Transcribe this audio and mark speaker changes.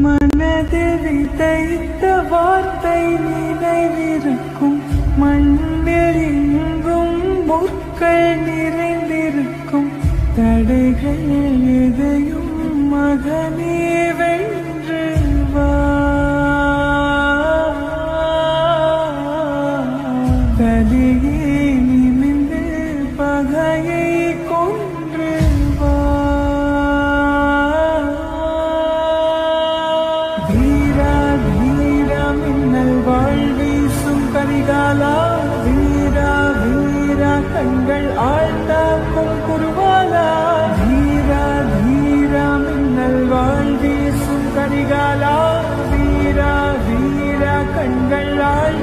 Speaker 1: மனதில் விதைத்த வார்த்தை நினைவிருக்கும், மண்ணில் எங்கும் முற்கள் நிறைந்திருக்கும். தடைகள் எதையும் மகனே வென்று வா, தலையே நிமிந்து பகையை கொன்று வா. வீரா வீரா மின்னல் வாழ்வீசும் கரிகாலா, வீரா வீரா கண்கள் ஆழ்ந்தாக்கும் குருவாலா. வீரா வீரா மின்னல் வாழ்வீசும் கரிகாலா, வீரா வீரா கண்கள் ஆழ்